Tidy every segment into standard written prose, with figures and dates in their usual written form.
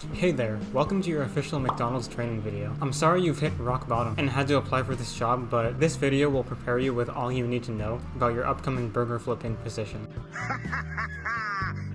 Hey there, welcome to your official McDonald's training video. I'm sorry you've hit rock bottom and had to apply for this job, but this video will prepare you with all you need to know about your upcoming burger flipping position.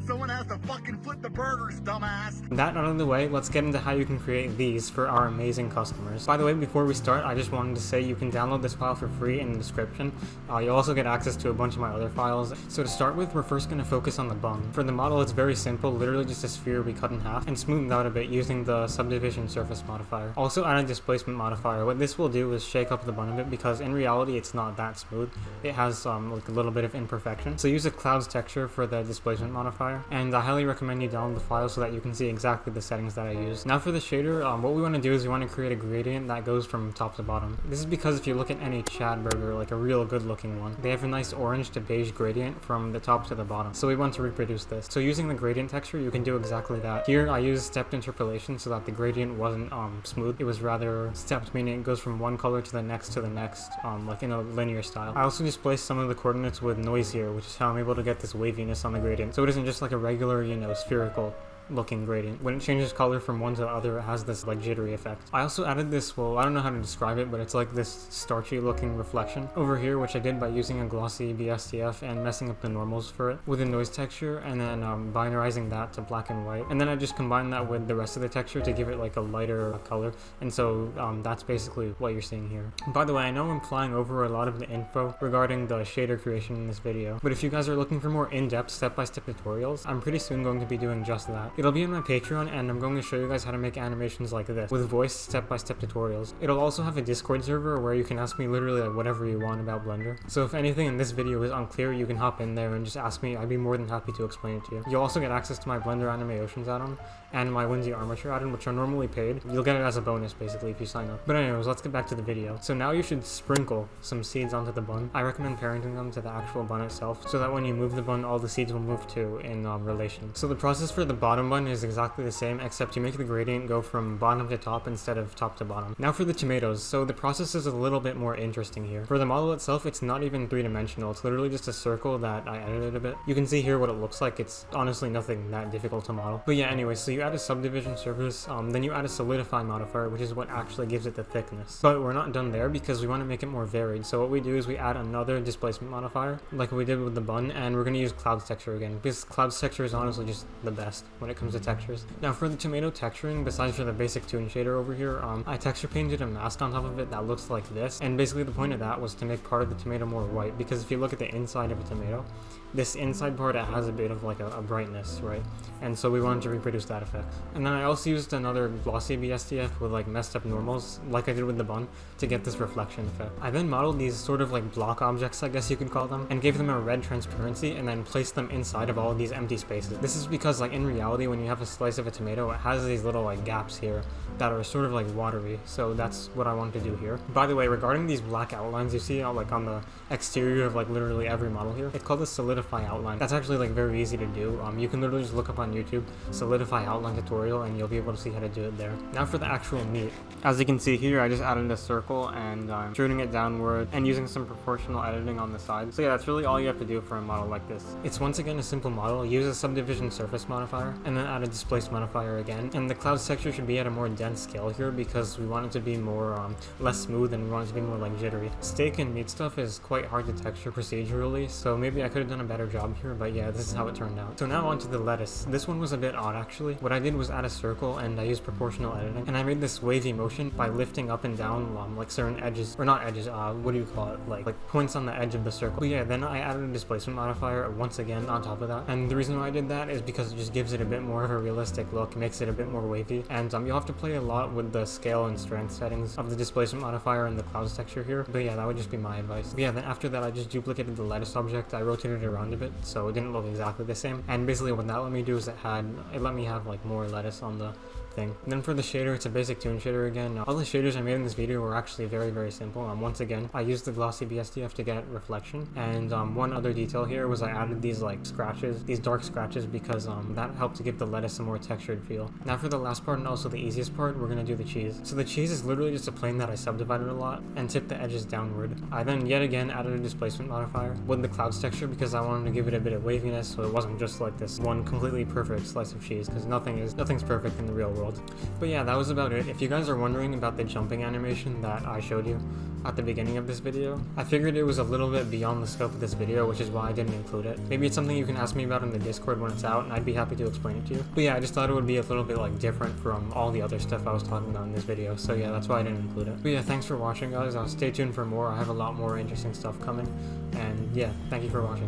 Someone has to fucking flip the burgers, dumbass! That out of the way, let's get into how you can create these for our amazing customers. By the way, before we start, I just wanted to say you can download this file for free in the description. You'll also get access to a bunch of my other files. So to start with, we're first going to focus on the bun. For the model, it's very simple, literally just a sphere we cut in half and smoothed out a bit using the subdivision surface modifier. Also add a displacement modifier. What this will do is shake up the bun a bit because in reality it's not that smooth. It has like a little bit of imperfection. So use a clouds texture for the displacement modifier, and I highly recommend you download the file so that you can see exactly the settings that I use. Now for the shader, what we want to do is we want to create a gradient that goes from top to bottom. This is because if you look at any Chad burger, like a real good looking one, they have a nice orange to beige gradient from the top to the bottom. So we want to reproduce this. So using the gradient texture, you can do exactly that. Here I use stepped interpolation so that the gradient wasn't smooth. It was rather stepped, meaning it goes from one color to the next, like in a linear style. I also displaced some of the coordinates with noise here, which is how I'm able to get this waviness on the gradient. So it isn't just like a regular, spherical looking gradient. When it changes color from one to the other, it has this like jittery effect. I also added this, well, I don't know how to describe it, but it's like this starchy looking reflection over here, which I did by using a glossy BSDF and messing up the normals for it with a noise texture, and then binarizing that to black and white, and then I just combined that with the rest of the texture to give it like a lighter color, and so that's basically what you're seeing here. By the way, I know I'm flying over a lot of the info regarding the shader creation in this video, but if you guys are looking for more in-depth step-by-step tutorials, I'm pretty soon going to be doing just that. It'll be in my Patreon, and I'm going to show you guys how to make animations like this with voice step-by-step tutorials. It'll also have a Discord server where you can ask me literally like whatever you want about Blender. So if anything in this video is unclear, you can hop in there and just ask me. I'd be more than happy to explain it to you. You'll also get access to my Blender Anime Oceans add-on and my Whimsy Armature add-on, which are normally paid. You'll get it as a bonus basically if you sign up. But anyways, let's get back to the video. So now you should sprinkle some seeds onto the bun. I recommend parenting them to the actual bun itself so that when you move the bun, all the seeds will move to in relation. So the process for the bottom bun is exactly the same, except you make the gradient go from bottom to top instead of top to bottom. Now for the tomatoes. So the process is a little bit more interesting here. For the model itself, it's not even three-dimensional. It's literally just a circle that I edited a bit. You can see here what it looks like. It's honestly nothing that difficult to model. But yeah, anyway, so you add a subdivision surface, then you add a solidify modifier, which is what actually gives it the thickness. But we're not done there because we want to make it more varied. So what we do is we add another displacement modifier, like we did with the bun, and we're going to use clouds texture again, because clouds texture is honestly just the best when it comes to textures. Now for the tomato texturing, besides for the basic toon shader over here, I texture painted a mask on top of it that looks like this, and basically the point of that was to make part of the tomato more white, because if you look at the inside of a tomato, this inside part, it has a bit of like a brightness, right? And so we wanted to reproduce that effect. And then I also used another glossy BSDF with like messed up normals, like I did with the bun, to get this reflection effect. I then modeled these sort of like block objects, I guess you could call them, and gave them a red transparency, and then placed them inside of all of these empty spaces. This is because like in reality, when you have a slice of a tomato, it has these little like gaps here that are sort of like watery, so that's what I wanted to do here. By the way, regarding these black outlines you see like on the exterior of like literally every model here, it's called the solidify outline. That's actually like very easy to do. You can literally just look up on YouTube solidify outline tutorial and you'll be able to see how to do it there. Now for the actual meat. As you can see here, I just added a circle and I'm shooting it downward and using some proportional editing on the side. So yeah, that's really all you have to do for a model like this. It's once again a simple model. Use a subdivision surface modifier and then add a displace modifier again, and the clouds texture should be at a more dense scale here because we want it to be more less smooth and we want it to be more like jittery. Steak and meat stuff is quite hard to texture procedurally, so maybe I could have done a better job here, but yeah, this is how it turned out. So now onto the lettuce. This one was a bit odd actually. What I did was add a circle and I used proportional editing, and I made this wavy motion by lifting up and down like certain edges, or not edges, what do you call it, like points on the edge of the circle. But yeah, then I added a displacement modifier once again on top of that, and the reason why I did that is because it just gives it a bit more of a realistic look, makes it a bit more wavy, and you'll have to play a lot with the scale and strength settings of the displacement modifier and the clouds texture here. But yeah, that would just be my advice. But yeah, then after that I just duplicated the lettuce object. I rotated it around a bit so it didn't look exactly the same, and basically what that let me do is it let me have like more lettuce on the thing. And then for the shader, it's a basic toon shader again. All the shaders I made in this video were actually very, very simple. Once again, I used the glossy BSDF to get reflection, and one other detail here was I added these like scratches, these dark scratches, because that helped to give the lettuce a more textured feel. Now for the last part and also the easiest part, we're gonna do the cheese. So the cheese is literally just a plane that I subdivided a lot and tipped the edges downward. I then yet again added a displacement modifier with the clouds texture because I wanted to give it a bit of waviness so it wasn't just like this one completely perfect slice of cheese, because nothing's perfect in the real world. But yeah, that was about it. If you guys are wondering about the jumping animation that I showed you at the beginning of this video, I figured it was a little bit beyond the scope of this video, which is why I didn't include it. Maybe it's something you can ask me about in the Discord when it's out, and I'd be happy to explain it to you. But yeah, I just thought it would be a little bit like different from all the other stuff I was talking about in this video, so yeah, that's why I didn't include it. But yeah, thanks for watching, guys. Stay tuned for more. I have a lot more interesting stuff coming, and yeah, thank you for watching.